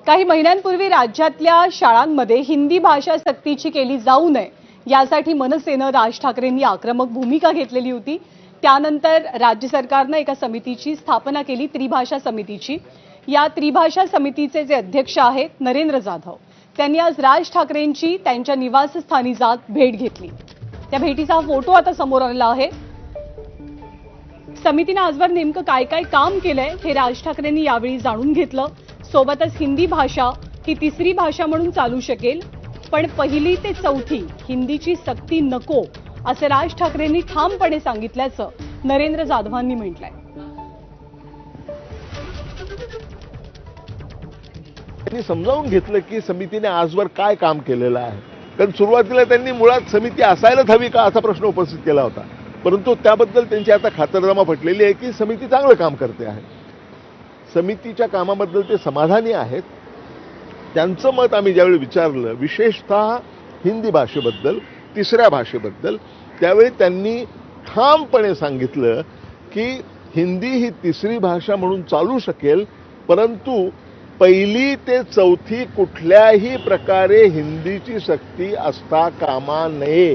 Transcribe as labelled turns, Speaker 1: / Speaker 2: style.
Speaker 1: काही महिन्यांपूर्वी राज्यातल्या शाळांमध्ये हिंदी भाषा सक्तीची केली जाऊ नये यासाठी मनसेनं राज ठाकरेंनी आक्रमक भूमिका घेतलेली होती। त्यानंतर राज्य सरकारने एका समितीची स्थापना केली, त्रिभाषा समितीची। या त्रिभाषा समितीचे जे अध्यक्ष आहेत नरेंद्र जाधव, त्यांनी आज राज ठाकरेंची त्यांच्या निवासस्थानी जात भेट घेतली। त्या भेटीचा फोटो आता समोर आलेला आहे। समितीने आजवर नेमकं काय काय काम केलंय हे राज ठाकरेंनी यावेळी जाणून घेतलं। सोबतच हिंदी भाषा ही तिसरी भाषा म्हणून चालू शकेल, पण पहिली ते चौथी हिंदीची सक्ती नको असं राज ठाकरेंनी ठामपणे सांगितल्याचं नरेंद्र जाधवांनी म्हटलंय।
Speaker 2: त्यांनी समजावून घेतलं की समितीने आजवर काय काम केलेलं आहे, कारण सुरुवातीला त्यांनी मुळात समिती असायलाच हवी का असा प्रश्न उपस्थित केला होता, परंतु त्याबद्दल त्यांची आता खातरजमा पटलेली आहे की समिती चांगलं काम करते आहे। समितीच्या कामाबद्दल ते समाधानी आहेत। त्यांचं मत आम्ही ज्यावेळी विचारलं, विशेषतः हिंदी भाषेबद्दल, तिसऱ्या भाषेबद्दल, त्यावेळी त्यांनी ठामपणे सांगितलं की हिंदी ही तिसरी भाषा म्हणून चालू शकेल, परंतु पहिली ते चौथी कुठल्याही प्रकारे हिंदीची सक्ती असता कामा नये।